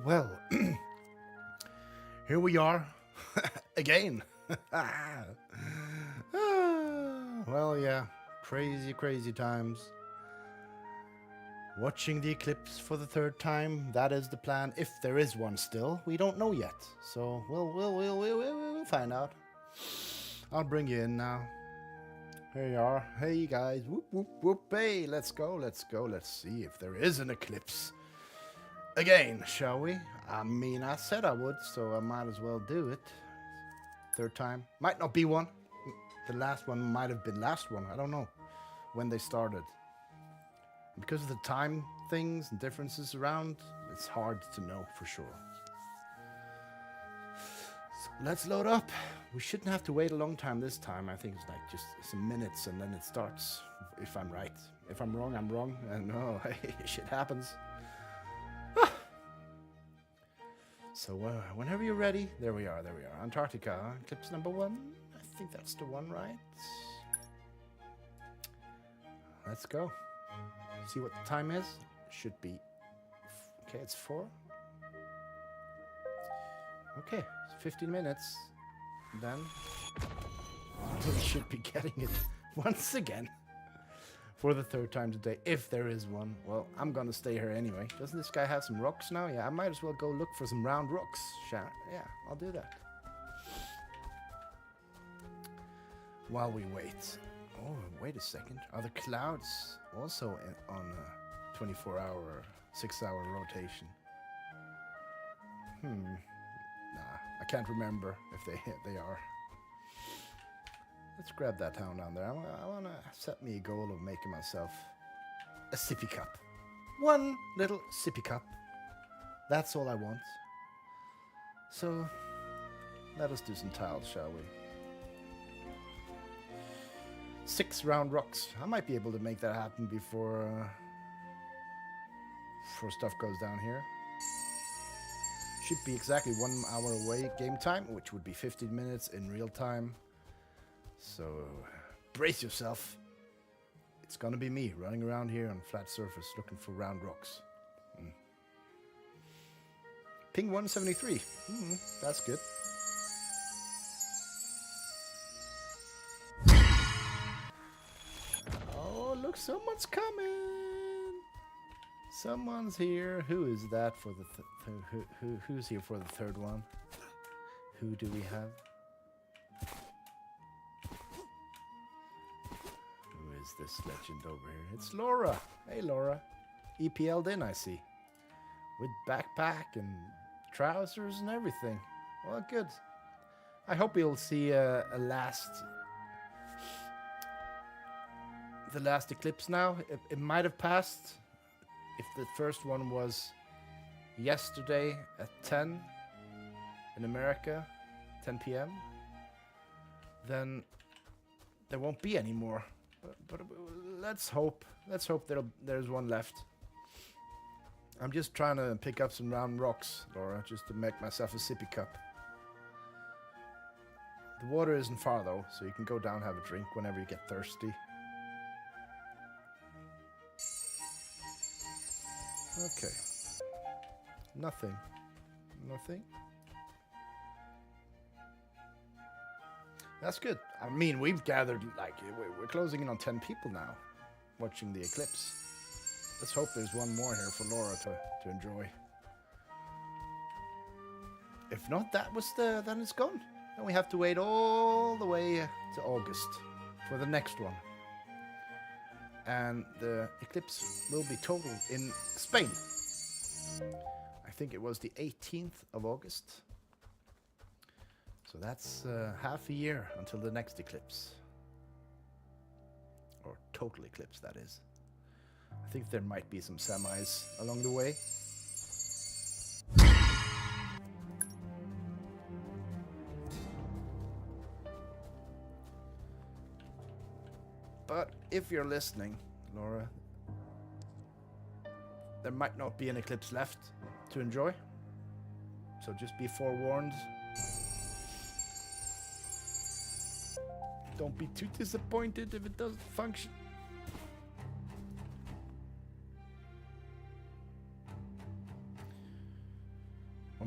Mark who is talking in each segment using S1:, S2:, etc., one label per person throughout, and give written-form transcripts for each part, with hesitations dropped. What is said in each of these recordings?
S1: Well, here we are again. Well, yeah, crazy times. Watching the eclipse for the third time, that is the plan. If there is one still, we don't know yet. So we'll find out. I'll bring you in now. Here you are. Hey guys, whoop whoop whoop. Hey, let's go. Let's see if there is an eclipse. Again, shall we? I mean, I said I would, so I might as well do it. Third time. Might not be one. The last one might have been last one. I don't know when they started. Because of the time things and differences around, it's hard to know for sure. So let's load up. We shouldn't have to wait a long time this time. I think it's like just some minutes and then it starts, if I'm right. If I'm wrong, I'm wrong. And no, shit happens. So whenever you're ready, there we are. Antarctica, eclipse number 1. I think that's the one, right? Let's go. See what the time is. Should be. Okay, it's 4. Okay, 15 minutes. Then we should be getting it once again. For the third time today, if there is one. Well, I'm gonna stay here anyway. Doesn't this guy have some rocks now? Yeah, I might as well go look for some round rocks. Yeah, I'll do that. While we wait. Oh, wait a second. Are the clouds also on a 24-hour, 6-hour rotation? Nah, I can't remember if they are. Let's grab that town down there. I want to set me a goal of making myself a sippy cup. One little sippy cup. That's all I want. So, let us do some tiles, shall we? 6 round rocks. I might be able to make that happen before stuff goes down here. Should be exactly 1 hour away game time, which would be 15 minutes in real time. So, brace yourself. It's gonna be me running around here on flat surface looking for round rocks. Ping 173. That's good. Oh, look, someone's coming. Someone's here. Who is that for the who's here for the third one? Who do we have? This legend over here. It's Laura. Hey, Laura. EPL'd in, I see. With backpack and trousers and everything. Well, good. I hope we'll see the last eclipse now. It might have passed. If the first one was yesterday at 10 in America, 10 p.m., then there won't be any more. But let's hope there's one left. I'm just trying to pick up some round rocks, Laura, just to make myself a sippy cup. The water isn't far though, so you can go down and have a drink whenever you get thirsty. Okay. Nothing. That's good. I mean, we've gathered, like, we're closing in on 10 people now watching the eclipse. Let's hope there's one more here for Laura to enjoy. If not, then it's gone. Then we have to wait all the way to August for the next one. And the eclipse will be total in Spain. I think it was the 18th of August. So that's half a year until the next eclipse. Or total eclipse, that is. I think there might be some semis along the way. But if you're listening, Laura, there might not be an eclipse left to enjoy. So just be forewarned. Don't be too disappointed if it doesn't function.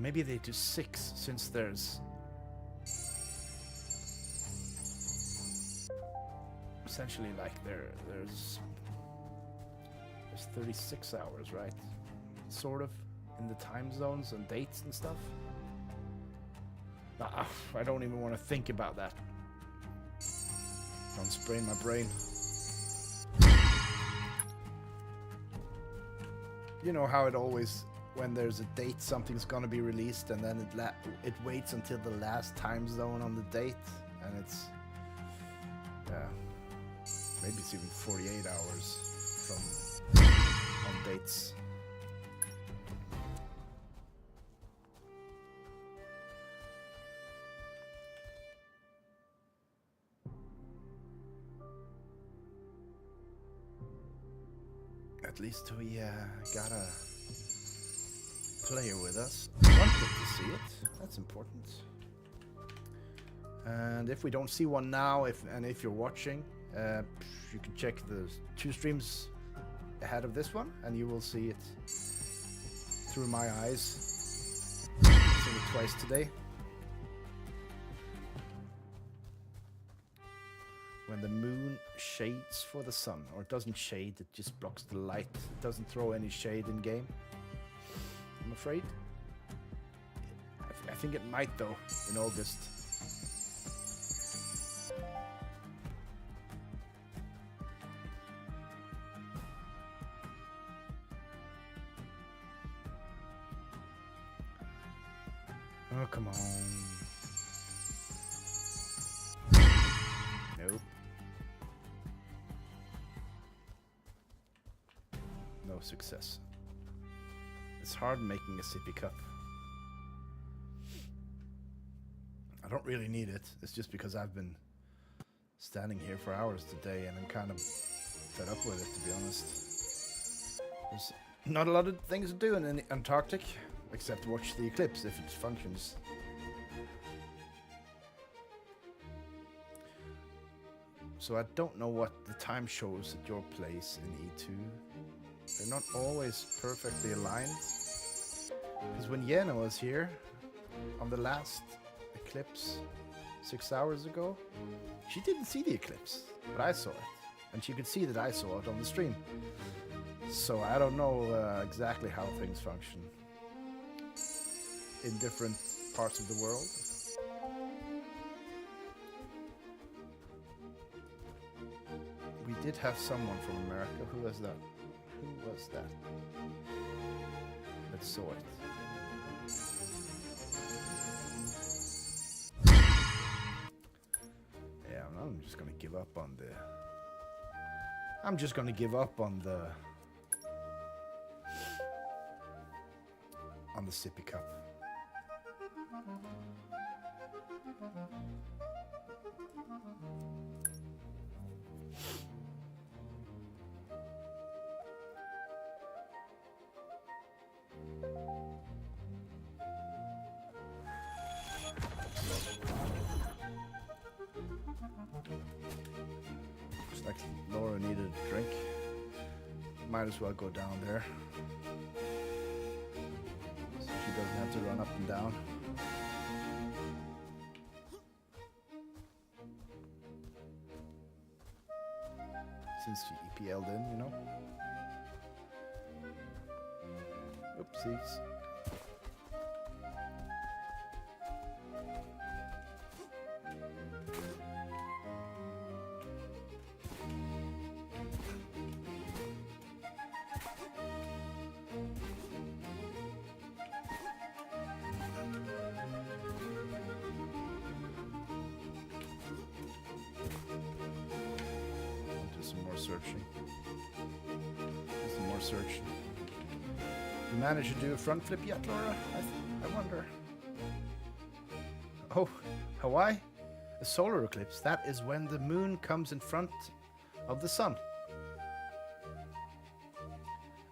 S1: maybe they do 6 since there's essentially like there's 36 hours, right? Sort of in the time zones and dates and stuff. I don't even want to think about that. Don't sprain my brain. You know how it always, when there's a date, something's gonna be released, and then it waits until the last time zone on the date, and it's maybe it's even 48 hours from on dates. At least we got a player with us. Wanted to see it. That's important. And if we don't see one now, if you're watching, you can check the 2 streams ahead of this one, and you will see it through my eyes. I've seen it twice today. When the moon shades for the sun, or it doesn't shade, it just blocks the light. It doesn't throw any shade in game, I'm afraid. I think it might though, in August. Oh, come on. Nope. No success. It's hard making a sippy cup. I don't really need it. It's just because I've been standing here for hours today and I'm kind of fed up with it, to be honest. There's not a lot of things to do in the Antarctic, except watch the eclipse if it functions. So I don't know what the time shows at your place in E2. They're not always perfectly aligned. Because when Yena was here on the last eclipse 6 hours ago, she didn't see the eclipse, but I saw it. And she could see that I saw it on the stream. So I don't know exactly how things function in different parts of the world. We did have someone from America. Who was that? Who was that? That saw it. Yeah, I'm just gonna give up on the... I'm just gonna give up on the sippy cup. Looks like Laura needed a drink. Might as well go down there, so she doesn't have to run up and down. Since she EPL'd in, you know. Oopsies. Searching. Some more searching. You managed to do a front flip yet, Laura? I wonder. Oh, Hawaii? A solar eclipse. That is when the moon comes in front of the sun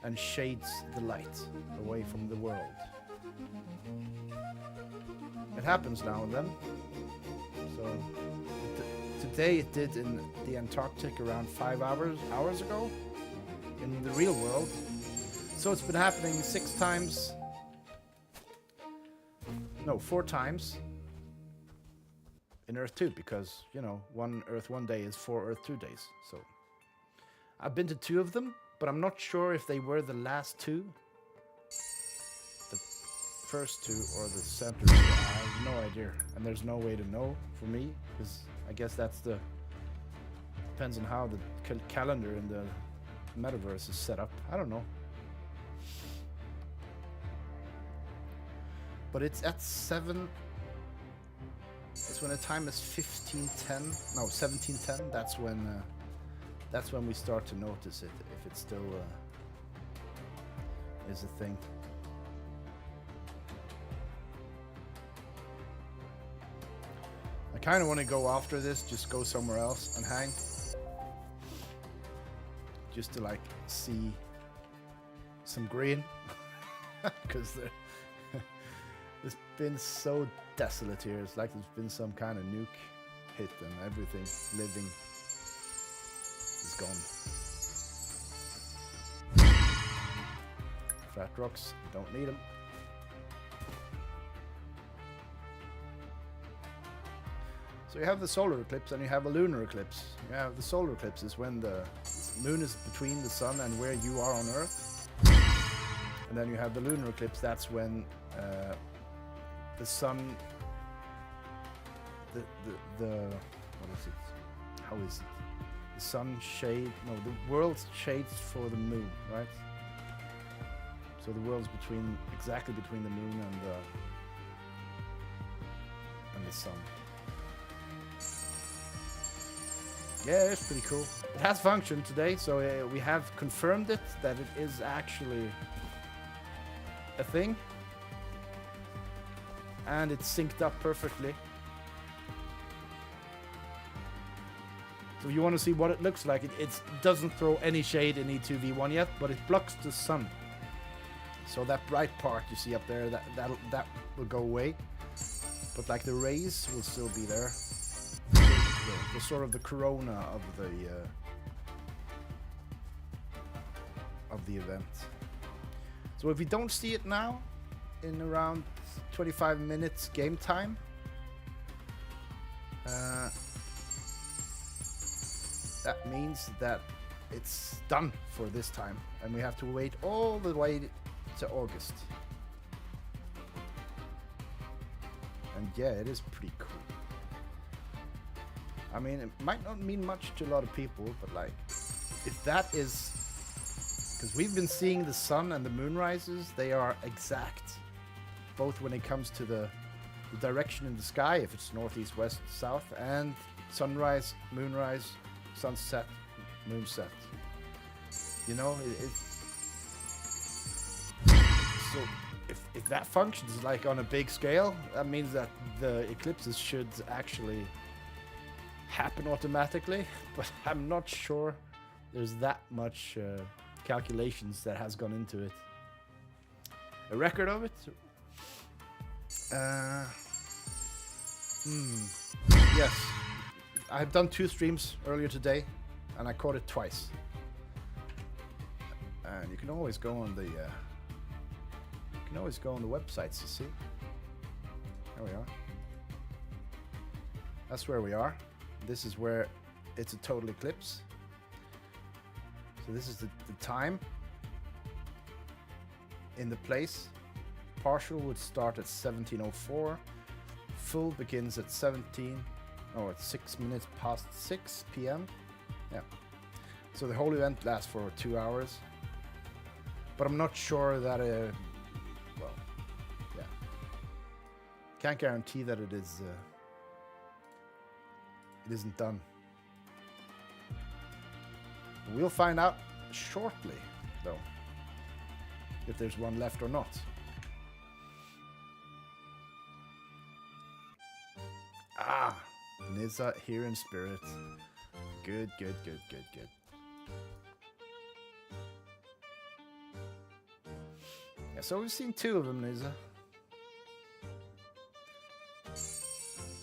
S1: and shades the light away from the world. It happens now and then. So today it did in the Antarctic around 5 hours ago in the real world. So it's been happening 6 times No, 4 times in Earth 2, because, you know, 1 Earth 1 day is 4 Earth 2 days. So I've been to 2 of them, but I'm not sure if they were the last 2. The first 2 or the center 2. I have no idea. And there's no way to know for me, because I guess that's the... Depends on how the calendar in the metaverse is set up. I don't know. But it's at 7... It's when the time is 15:10. No, 17:10. That's when we start to notice it, if it still is a thing. I kind of want to go after this, just go somewhere else and hang. Just to like see some green. Because it's been so desolate here. It's like there's been some kind of nuke hit and everything living is gone. Flat rocks, don't need them. So you have the solar eclipse and you have a lunar eclipse. You have the solar eclipse is when the moon is between the sun and where you are on Earth. And then you have the lunar eclipse, that's when the sun, what is it? How is it? The sun shade, no, the world shades for the moon, right? So the world's exactly between the moon and the sun. Yeah, it's pretty cool. It has functioned today, so we have confirmed it, that it is actually a thing. And it's synced up perfectly. So if you want to see what it looks like, it doesn't throw any shade in E2v1 yet, but it blocks the sun. So that bright part you see up there, that will go away. But like the rays will still be there. The sort of the corona of the event. So if you don't see it now, in around 25 minutes game time, that means that it's done for this time, and we have to wait all the way to August. And yeah, it is pretty cool. I mean, it might not mean much to a lot of people, but like, if that is... Because we've been seeing the sun and the moon rises, they are exact. Both when it comes to the direction in the sky, if it's northeast, west, south, and sunrise, moonrise, sunset, moonset. You know, so if that functions like on a big scale, that means that the eclipses should actually happen automatically, but I'm not sure there's that much calculations that has gone into it. A record of it? Yes. I've done 2 streams earlier today, and I caught it twice. And you can always go on the websites to see. There we are. That's where we are. This is where it's a total eclipse. So this is the time in the place. Partial would start at 17:04. Full begins at 6 minutes past 6 p.m. Yeah. So the whole event lasts for 2 hours. But I'm not sure that well, yeah. Can't guarantee that it is it isn't done. We'll find out shortly, though, if there's one left or not. Ah, Nizza here in spirit. Good, good, good, good, good. Yeah, so we've seen 2 of them, Nizza.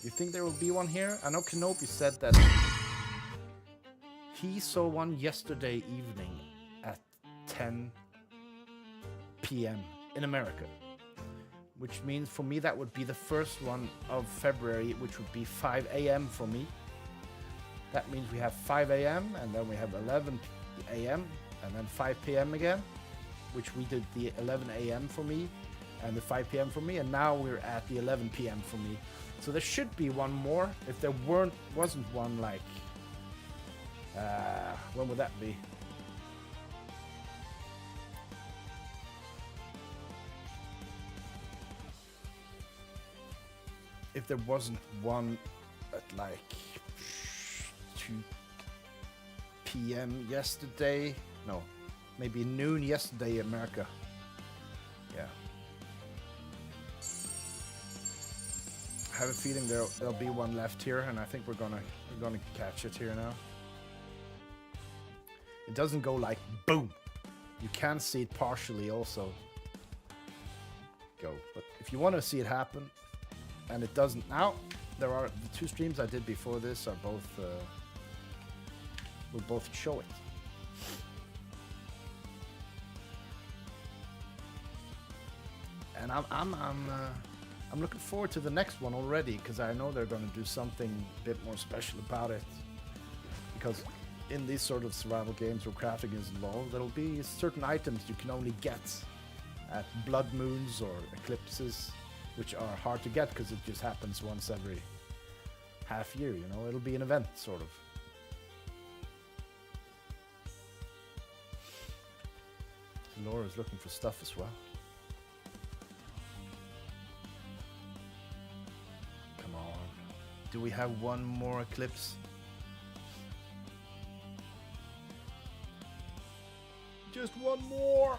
S1: You think there will be one here? I know Kenobi said that he saw one yesterday evening at 10 p.m. in America. which means for me that would be the first one of February, which would be 5 a.m. for me. That means we have 5 a.m. and then we have 11 a.m. and then 5 p.m. again, which we did the 11 a.m. for me and the 5 p.m. for me, and now we're at the 11 p.m. for me. So there should be one more. If there wasn't one, like, when would that be? If there wasn't one at like 2 p.m. yesterday, no, maybe noon yesterday, America. Yeah. I have a feeling there'll be one left here, and I think we're gonna catch it here now. It doesn't go like boom. You can see it partially also go, but if you want to see it happen, and it doesn't now, there are the 2 streams I did before this are both will both show it. And I'm looking forward to the next one already, because I know they're going to do something a bit more special about it. Because in these sort of survival games where crafting is involved, there'll be certain items you can only get at blood moons or eclipses, which are hard to get because it just happens once every half year, you know? It'll be an event, sort of. Laura's looking for stuff as well. Come on. Do we have one more eclipse? Just one more!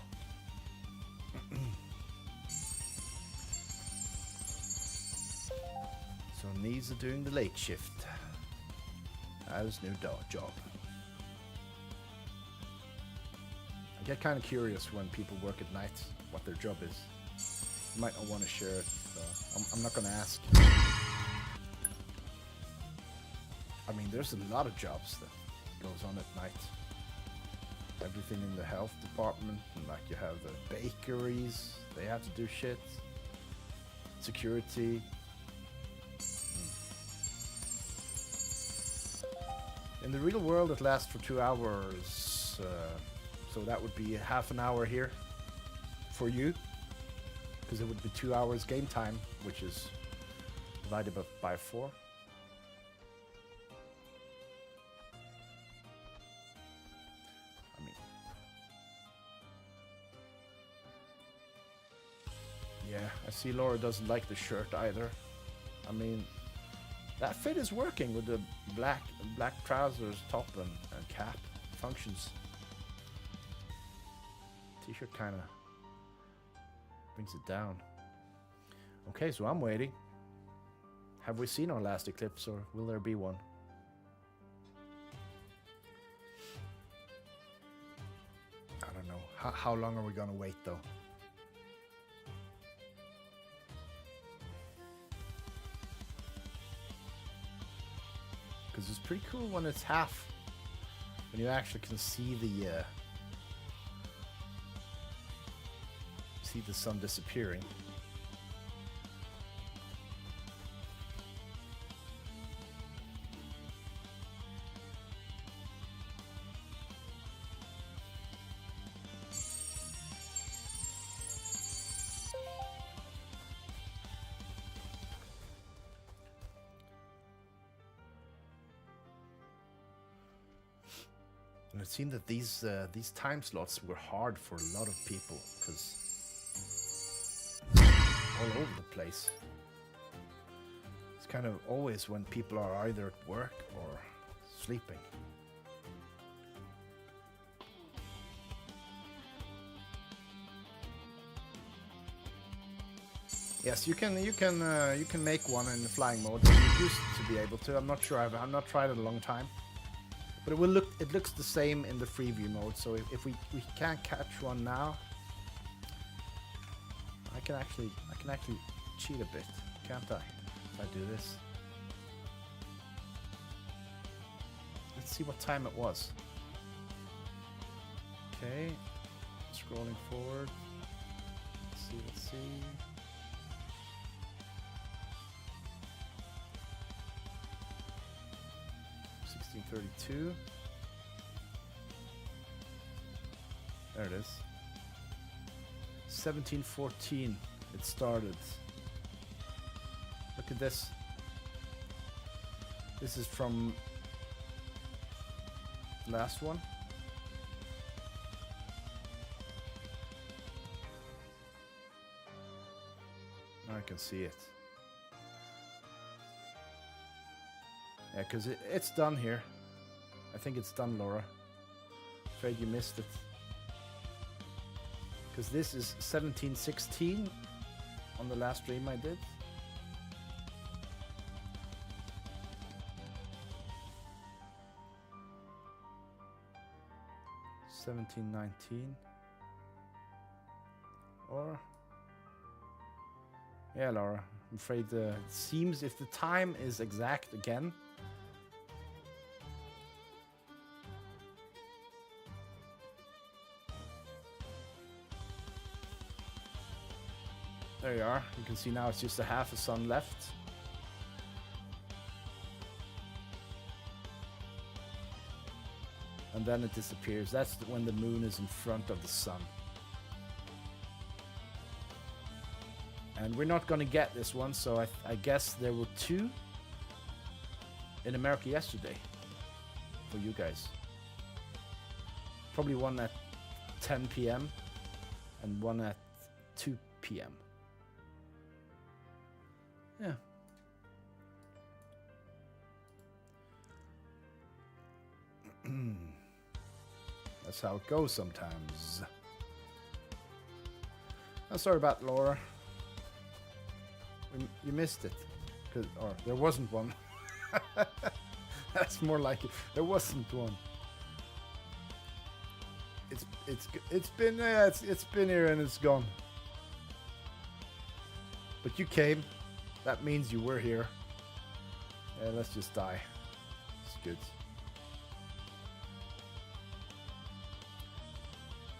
S1: So Needs are doing the late shift. That is new job. I get kind of curious when people work at night, what their job is. You might not want to share it, so I'm not going to ask. I mean, there's a lot of jobs that goes on at night. Everything in the health department, and like you have the bakeries, they have to do shit. Security. In the real world, it lasts for 2 hours, so that would be half an hour here for you, because it would be 2 hours game time, which is divided by 4. I mean, yeah, I see Laura doesn't like the shirt either. I mean, that fit is working with the black trousers, top and cap. Functions. T-shirt kind of brings it down. Okay, so I'm waiting. Have we seen our last eclipse, or will there be one? I don't know. How long are we gonna wait, though? Because it's pretty cool when it's half, when you actually can see the sun disappearing. And it seemed that these time slots were hard for a lot of people, because all over the place. It's kind of always when people are either at work or sleeping. Yes, you can make one in the flying mode. You used to be able to. I'm not sure. I've not tried it in a long time. But it looks the same in the freeview mode. So if we can't catch one now, I can actually cheat a bit, can't I? If I do this. Let's see what time it was. Okay, scrolling forward. Let's see. 1632. There it is. 1714 it started. Look at this. This is from last one. Now I can see it. Yeah, because it's done here. I think it's done, Laura. Afraid you missed it. Because this is 1716 on the last stream I did. $17.19 or yeah, Laura, I'm afraid it seems if the time is exact again. There you are. You can see now it's just a half a sun left. And then it disappears. That's when the moon is in front of the sun. And we're not going to get this one, so I guess there were 2 in America yesterday for you guys. Probably one at 10 p.m. and one at 2 p.m. Yeah. That's how it goes sometimes. Oh, sorry about Laura. You missed it. Or there wasn't one. That's more like it. There wasn't one. It's been here and it's gone. But you came. That means you were here. Yeah, let's just die. It's good.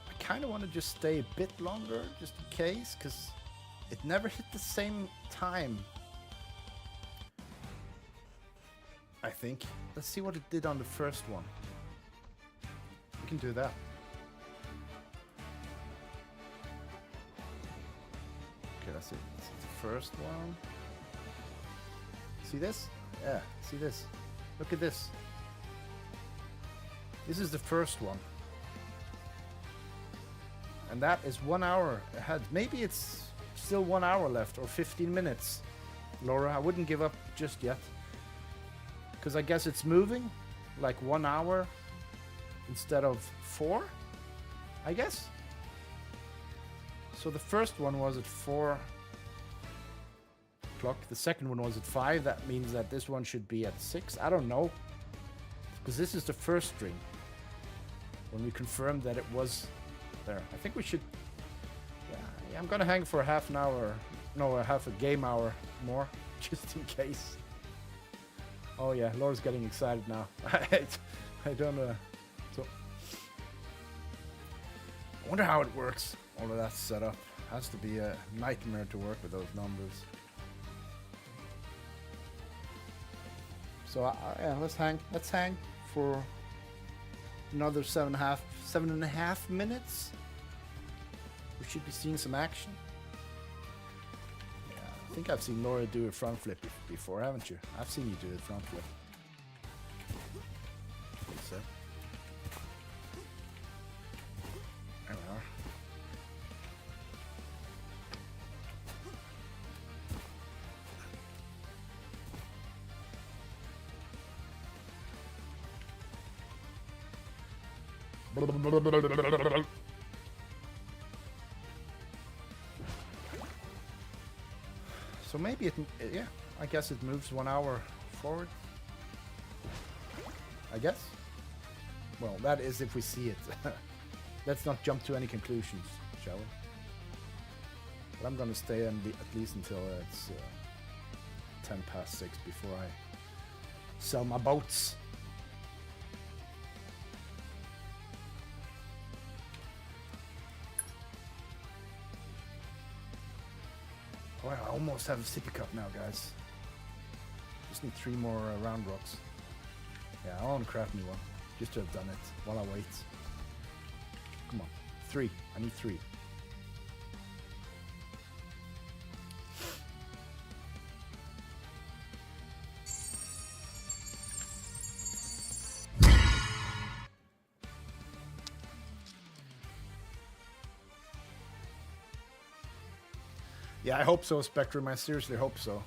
S1: I kind of want to just stay a bit longer, just in case, because it never hit the same time. I think. Let's see what it did on the first one. We can do that. Okay, that's it. This is the first one. See this? Yeah, see this? Look at this. This is the first one. And that is 1 hour ahead. Maybe it's still 1 hour left or 15 minutes. Laura, I wouldn't give up just yet. Because I guess it's moving like 1 hour instead of 4, I guess. So the first one was at 4 o'clock. The second one was at 5. That means that this one should be at 6. I don't know. Because this is the first stream. When we confirmed that it was there. I think we should... Yeah, I'm gonna hang for a half an hour. No, a half a game hour more. Just in case. Oh yeah, Laura's getting excited now. I don't know. So... I wonder how it works. All of that setup. Has to be a nightmare to work with those numbers. So yeah, let's hang for another 7.5 minutes. We should be seeing some action. Yeah, I think I've seen Laura do a front flip before, haven't you? I've seen you do a front flip. I think so. There we are. So maybe yeah, I guess it moves 1 hour forward. I guess. Well, that is if we see it. Let's not jump to any conclusions, shall we? But I'm gonna stay at least until it's 6:10 before I sell my boats. Oh, I almost have a sippy cup now, guys. Just need 3 more round rocks. Yeah, I want to craft me one. Just to have done it while I wait. Come on. 3. I need 3. Yeah, I hope so, Spectrum. I seriously hope so.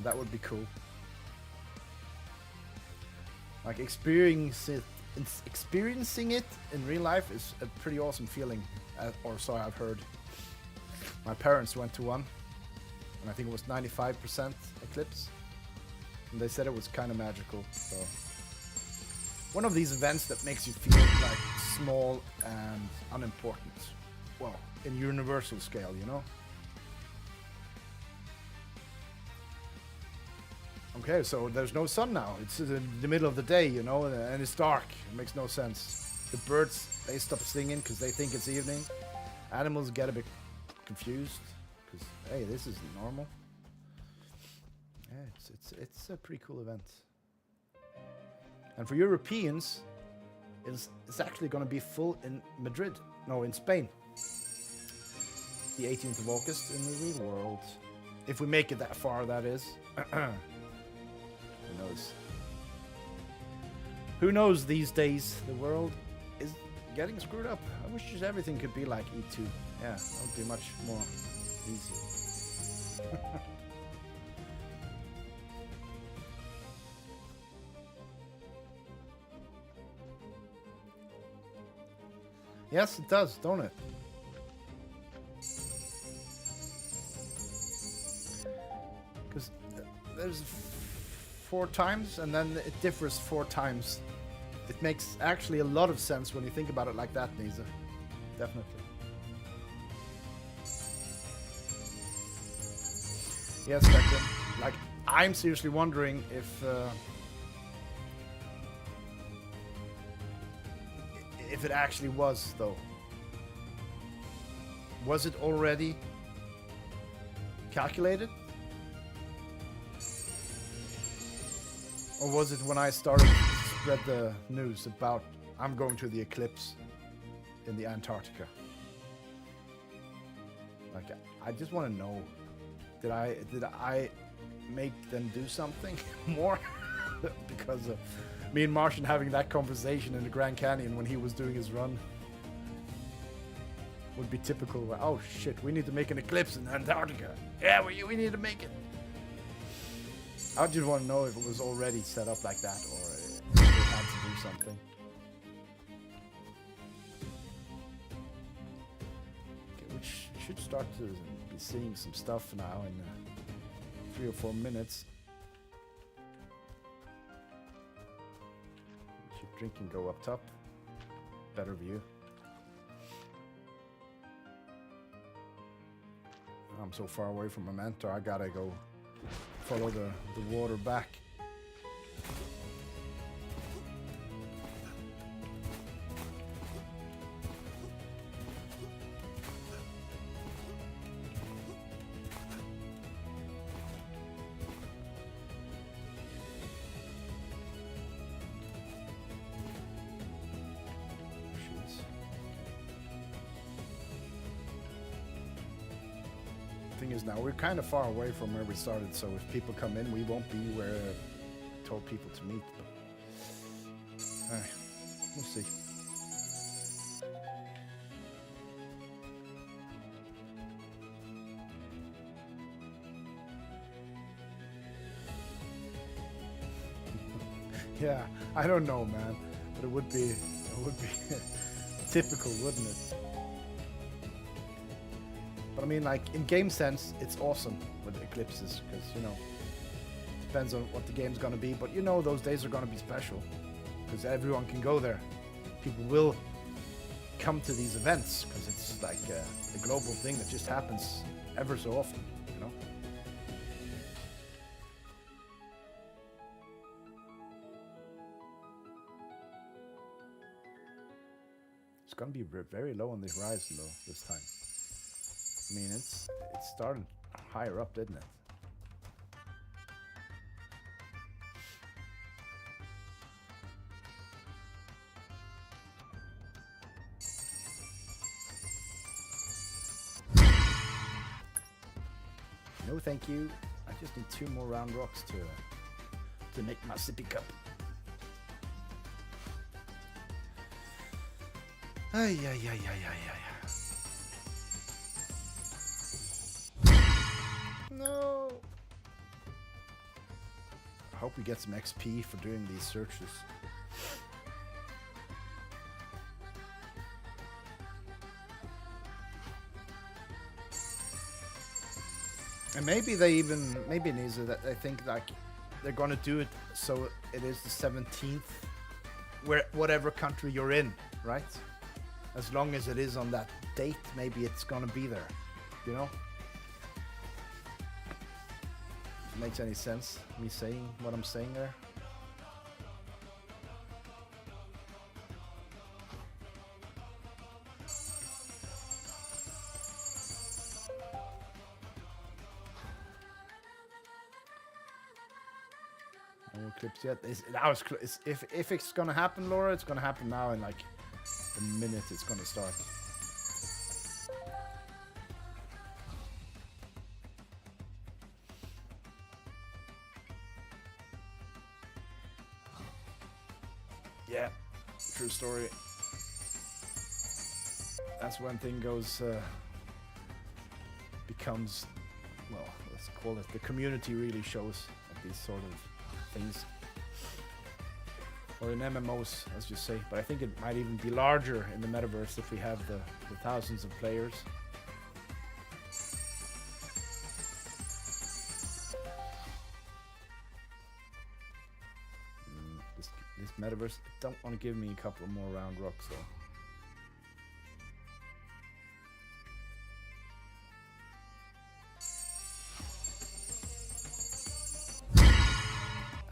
S1: That would be cool. Like experiencing it in real life is a pretty awesome feeling, or so I've heard. My parents went to one, and I think it was 95% Eclipse, and they said it was kind of magical. So one of these events that makes you feel like small and unimportant. Well, in universal scale, you know. Okay, so there's no sun now. It's in the middle of the day, you know, and it's dark. It makes no sense. The birds, they stop singing because they think it's evening. Animals get a bit confused because, hey, this isn't normal. Yeah, it's a pretty cool event. And for Europeans, it's actually going to be full in Madrid. No, in Spain. The 18th of August in the real world. If we make it that far, that is. Who knows? Who knows these days? The world is getting screwed up. I wish just everything could be like E2. Yeah, that would be much more easy. Yes, it does, don't it? Because there's 4 times, and then it differs 4 times. It makes actually a lot of sense when you think about it like that, Nisa. Definitely. Yes, Spectrum. Like, I'm seriously wondering if it actually was, though. Was it already calculated? Or was it when I started to spread the news about I'm going to the Eclipse in the Antarctica? Like, I just want to know, did I make them do something more? Because of me and Martian having that conversation in the Grand Canyon when he was doing his run. Would be typical. Oh shit, we need to make an eclipse in Antarctica. Yeah, we need to make it. I just want to know if it was already set up like that, or if they had to do something. Okay, we should start to be seeing some stuff now in 3 or 4 minutes. Should drink and go up top. Better view. I'm so far away from my mentor, I gotta go follow the water back. Thing is, now we're kind of far away from where we started, so if people come in, we won't be where I told people to meet. But we'll see. Yeah, I don't know, man, but it would be typical, wouldn't it? But I mean, like, in game sense, it's awesome with eclipses, because, you know, depends on what the game's gonna be, but you know those days are gonna be special, because everyone can go there. People will come to these events, because it's like a global thing that just happens ever so often, you know? It's gonna be very low on the horizon, though, this time. I mean, it started higher up, didn't it? No, thank you. I just need 2 more round rocks to make my sippy cup. Ay, ay, ay, ay, ay, ay. No. I hope we get some XP for doing these searches. And maybe Nisa, that they think like they're gonna do it so it is the 17th, whatever country you're in, right? As long as it is on that date, maybe it's gonna be there, you know? Makes any sense, me saying what I'm saying there? No Eclipse yet. If it's gonna happen, Laura, it's gonna happen now in like the minute it's gonna start. Yeah, true story. That's when thing goes, becomes, well, let's call it, the community really shows at these sort of things. Or in MMOs, as you say. But I think it might even be larger in the metaverse if we have the thousands of players. This metaverse don't want to give me a couple of more round rocks though.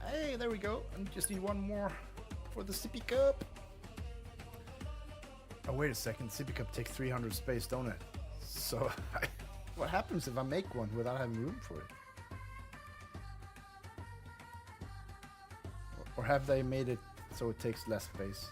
S1: Hey, there we go. I just need 1 more for the sippy cup. Oh, wait a second. Sippy cup takes 300 space, don't it? So, what happens if I make one without having room for it? Or have they made it so it takes less space?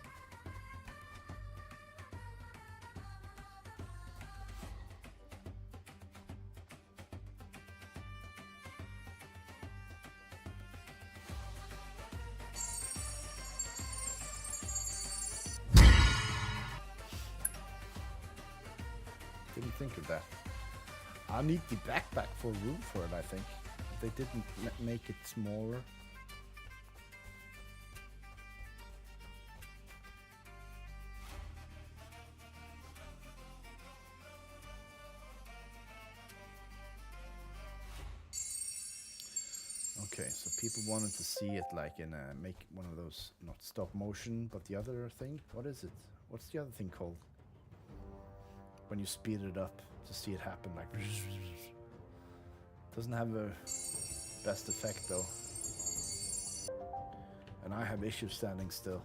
S1: Didn't think of that. I need the backpack for room for it, I think. They didn't make it smaller. Okay, so people wanted to see it like in a, make one of those, not stop motion, but the other thing. What is it? What's the other thing called? When you speed it up to see it happen, like doesn't have a best effect though. And I have issues standing still.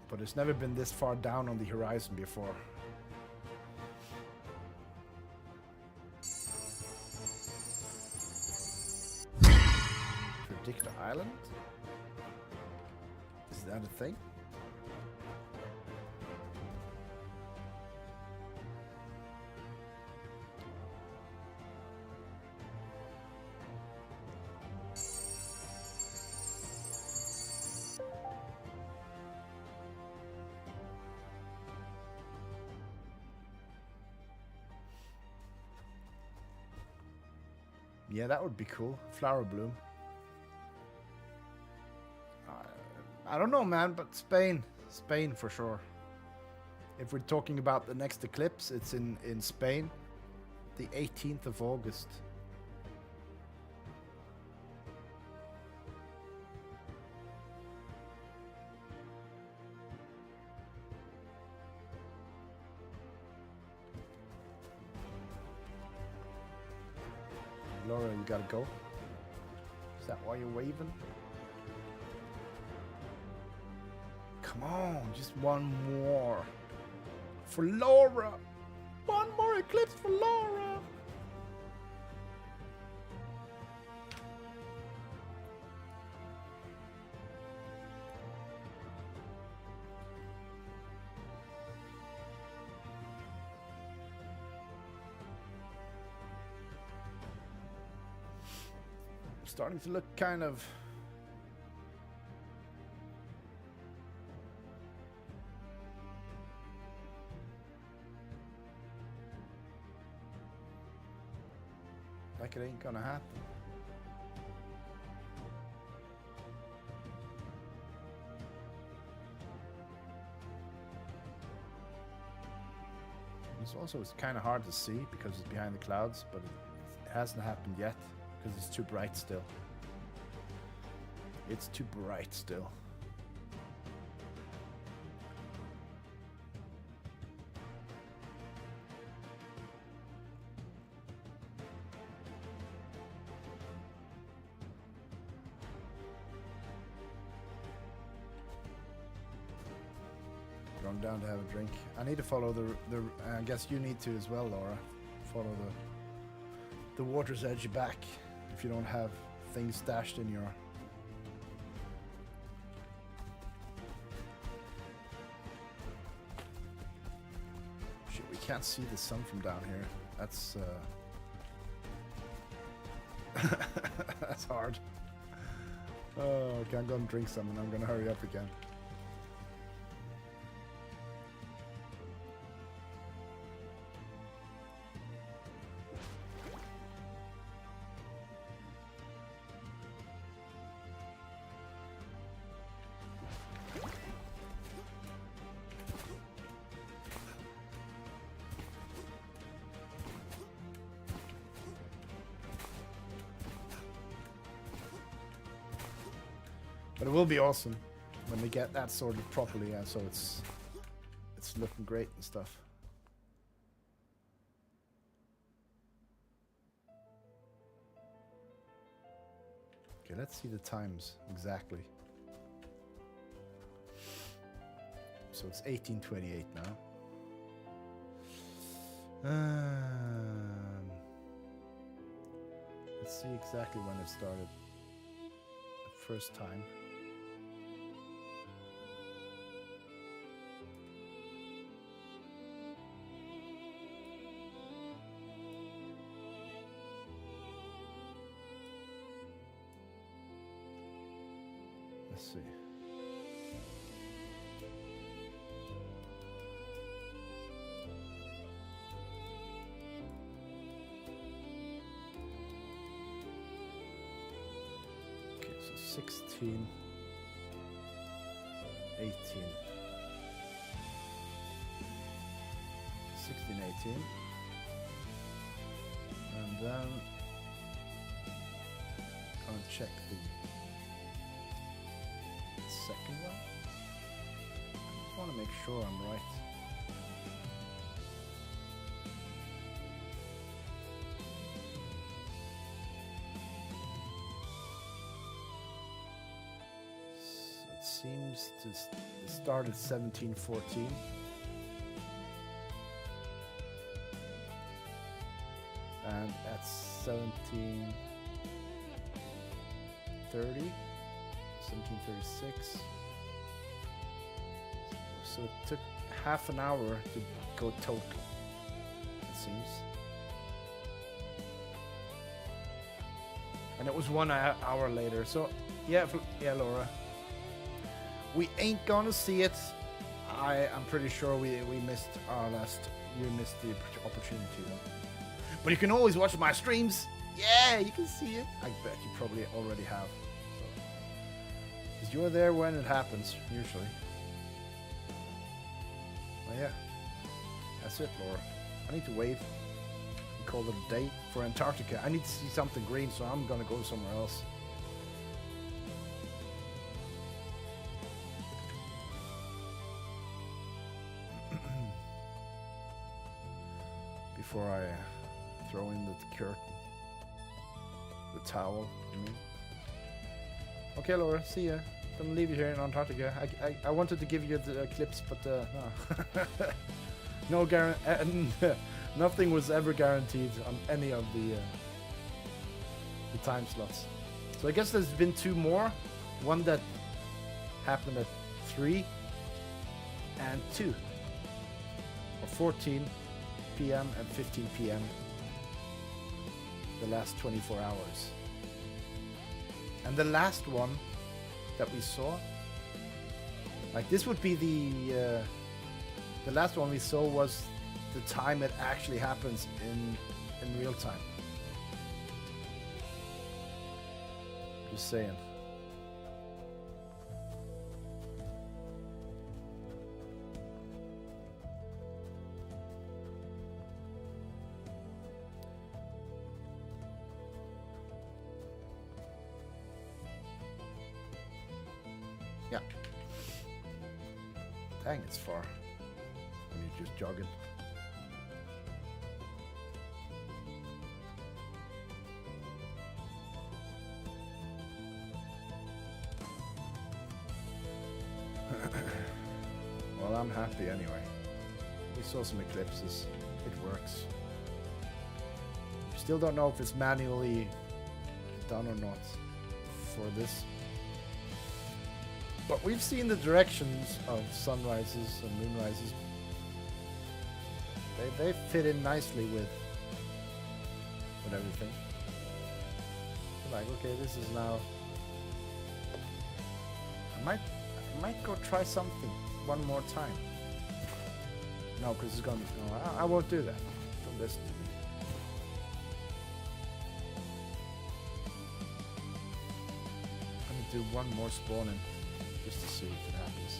S1: But it's never been this far down on the horizon before. Predict the island? Is that a thing? Yeah, that would be cool. Flower bloom. I don't know, man, but Spain for sure. If we're talking about the next eclipse, it's in Spain, the 18th of August. Laura, you gotta go? Is that why you're waving? Come on, just 1 more. For Laura! 1 more eclipse for Laura! starting to look kind of... like it ain't gonna happen. It's kind of hard to see because it's behind the clouds, but it hasn't happened yet because it's too bright still. It's too bright still. Going down to have a drink. I need to follow the I guess you need to as well, Laura. Follow the water's edge back if you don't have things stashed in your... Shit, we can't see the sun from down here. That's that's hard. Oh, okay, I'm gonna drink some and I'm gonna hurry up again. But it will be awesome when we get that sorted properly, so it's looking great and stuff. Okay, let's see the times exactly. So it's 18:28 now. Let's see exactly when it started. The first time. Let's see. Okay, so 16, 18. 16, 18. And then I'll check the second one. I just want to make sure I'm right. So it seems to start at 17:14. And at 17:30. 17:36. So it took half an hour to go total, it seems. And it was 1 hour later. So yeah, Laura. We ain't gonna see it. I'm pretty sure we missed our last. You missed the opportunity though. But you can always watch my streams. Yeah, you can see it. I bet you probably already have. Because you're there when it happens, usually. Oh yeah. That's it, Laura. I need to wave and call it a day for Antarctica. I need to see something green, so I'm gonna go somewhere else. Before I throw in the curtain. The towel, you mean? Okay, Laura, see ya. Gonna leave you here in Antarctica. I wanted to give you the Eclipse, but no. No nothing was ever guaranteed on any of the time slots. So I guess there's been 2 more. One that happened at 3 and 2. Or 14 p.m. and 15 p.m. the last 24 hours. And the last one that we saw, like this would be the last one we saw was the time it actually happens in real time. Just saying. Yeah. Dang, it's far when you're just jogging. Well, I'm happy anyway. We saw some eclipses. It works. Still don't know if it's manually done or not for this. But we've seen the directions of sunrises and moonrises. They fit in nicely with everything. So like, okay, this is now. I might go try something one more time. No, because it's gonna. No, I won't do that. Don't listen to me. I'm gonna do one more spawning. Just to see if it happens.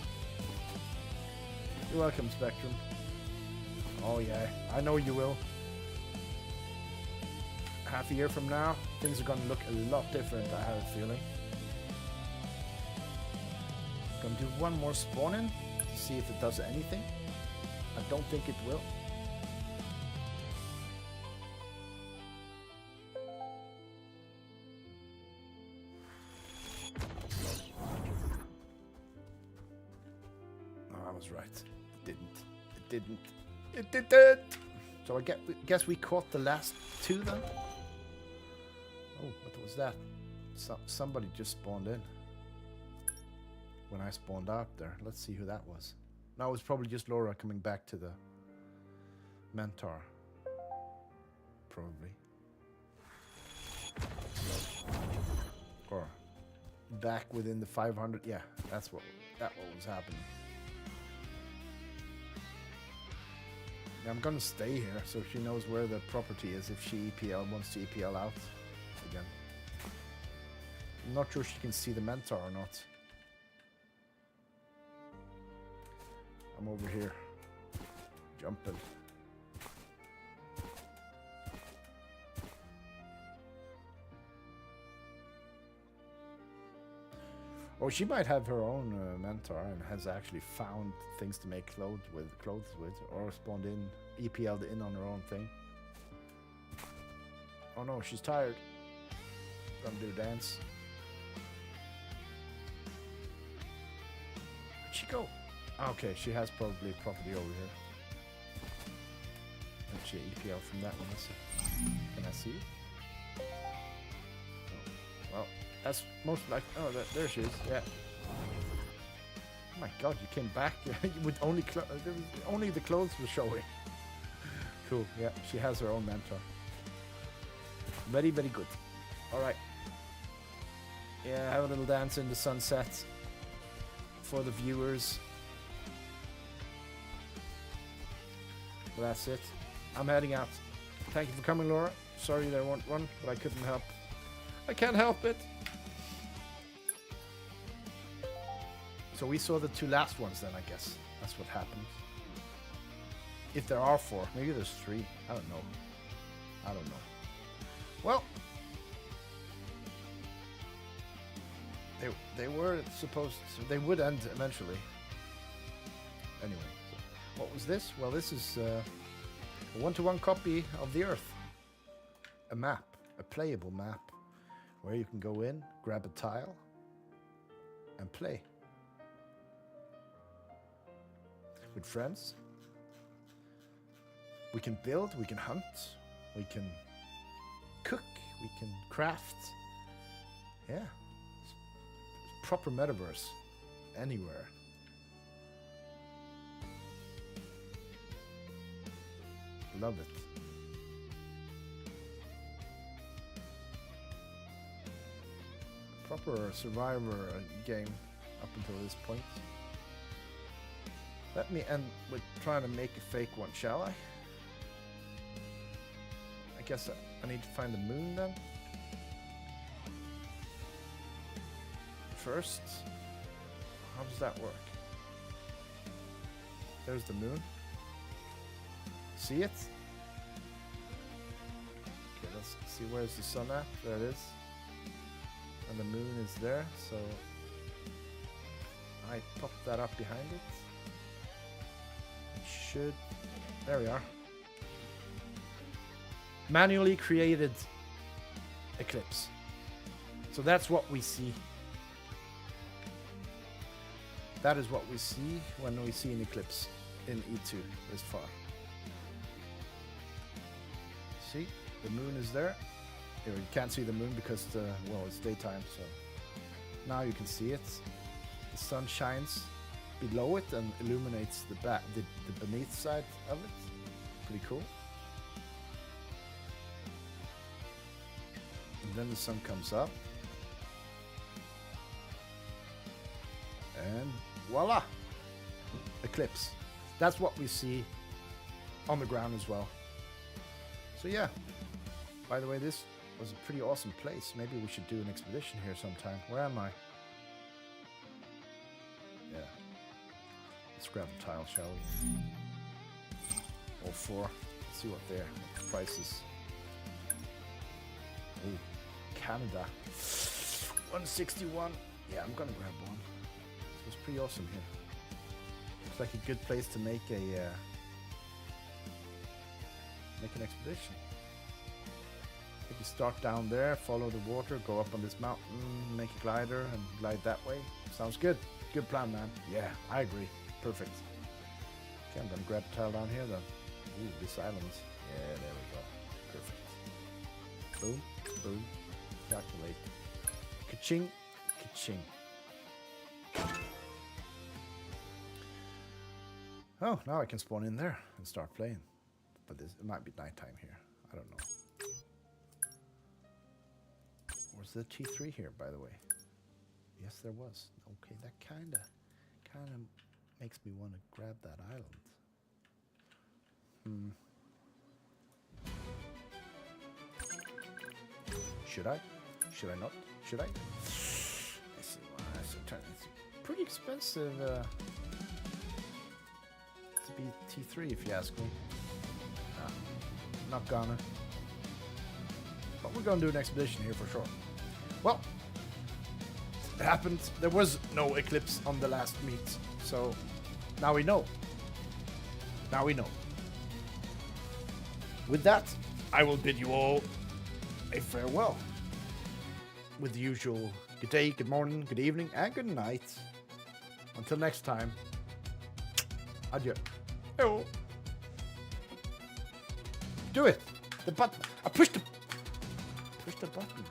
S1: You're welcome, Spectrum. Oh yeah, I know you will. Half a year from now, things are gonna look a lot different, I have a feeling. Gonna do one more spawning to see if it does anything. I don't think it will. Right. It didn't. So I guess we caught the last two then. Oh, what was that? Somebody just spawned in. When I spawned out there. Let's see who that was. No, it was probably just Laura coming back to the mentor. Probably. Or back within the 500. Yeah, that's what was happening. I'm gonna stay here so she knows where the property is if she wants to EPL out again. I'm not sure she can see the mentor or not. I'm over here jumping. Or she might have her own mentor and has actually found things to make clothes with, or spawned in, EPL'd in on her own thing. Oh no, she's tired. Gonna do a dance. Where'd she go? Okay, she has probably property over here. And she EPL from that one. Let's see. Can I see it? Oh, well. That's most like. Oh, there she is. Yeah. Oh my God, you came back with only only the clothes were showing. Cool. Yeah, she has her own mentor. Very, very good. All right. Yeah, have a little dance in the sunset for the viewers. Well, that's it. I'm heading out. Thank you for coming, Laura. Sorry there weren't one, but I couldn't help. I can't help it. So we saw the two last ones then, I guess. That's what happened. If there are 4. Maybe there's 3. I don't know. Well. They were supposed to... They would end eventually. Anyway. So what was this? Well, this is a 1-to-1 copy of the Earth. A map. A playable map. Where you can go in, grab a tile, and play. With friends. We can build, we can hunt, we can cook, we can craft. Yeah. It's proper metaverse. Anywhere. Love it. proper survivor game up until this point. Let me end with trying to make a fake one, shall I? I guess I need to find the moon then. First, how does that work? There's the moon. See it? Okay, let's see where's the sun at. There it is. And the moon is there, so I pop that up behind it. It should... There we are. Manually created Eclipse. So that's what we see. That is what we see when we see an eclipse in E2 this far. See, the moon is there. Here, you can't see the moon because well, it's daytime, so now you can see it. The sun shines below it and illuminates the beneath side of it. Pretty cool. And then the sun comes up. And voila! Eclipse. That's what we see on the ground as well. So yeah, by the way, this was a pretty awesome place. Maybe we should do an expedition here sometime. Where am I? Yeah. Let's grab a tile, shall we? All four. Let's see what their prices. Oh, Canada. 161. Yeah, I'm gonna grab one. It's pretty awesome here. Looks like a good place to make a make an expedition. Maybe start down there, follow the water, go up on this mountain, make a glider, and glide that way. Sounds good. Good plan, man. Yeah, I agree. Perfect. Okay, I'm gonna grab a tile down here then. Ooh, this island. Yeah, there we go. Perfect. Boom, boom. Calculate. Ka-ching, ka-ching. Oh, now I can spawn in there and start playing. But it might be nighttime here. I don't know. Was there T3 here, by the way? Yes, there was. Okay, that kind of makes me want to grab that island. Should I? Should I not? Should I? Let's see. It's pretty expensive to be T3, if you ask me. Not gonna. But we're gonna do an expedition here for sure. Well, it happened. There was no eclipse on the last meet, so now we know. Now we know. With that, I will bid you all a farewell. With the usual good day, good morning, good evening, and good night. Until next time, adieu. Hello. Do it. The button. I pushed the button.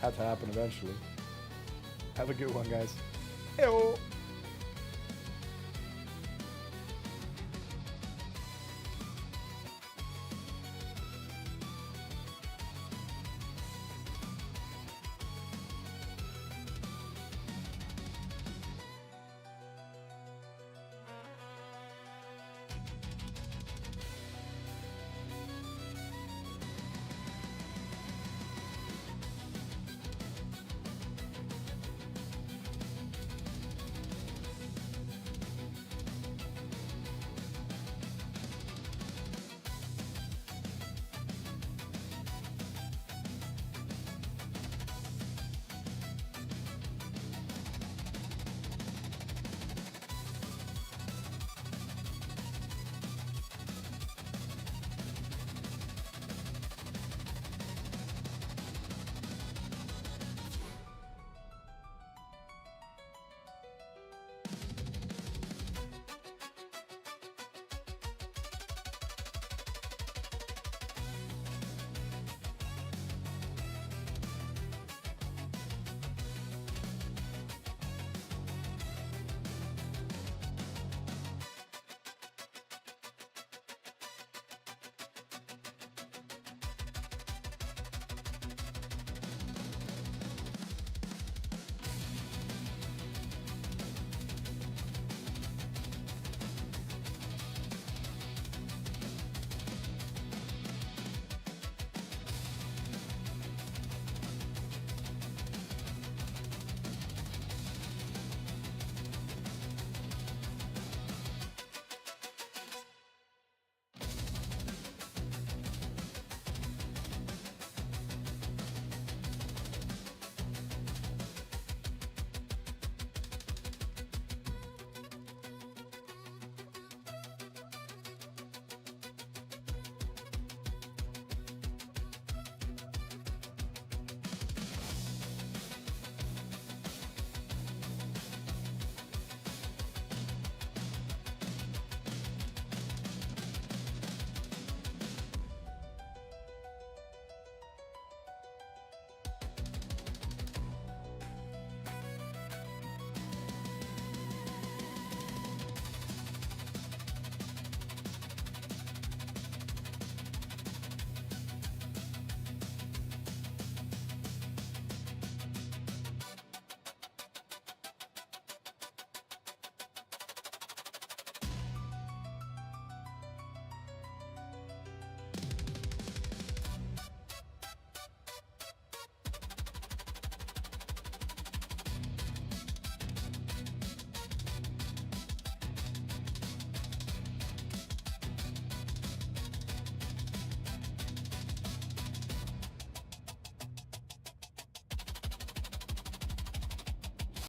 S1: Had to happen eventually. Have a good one, guys. Hello.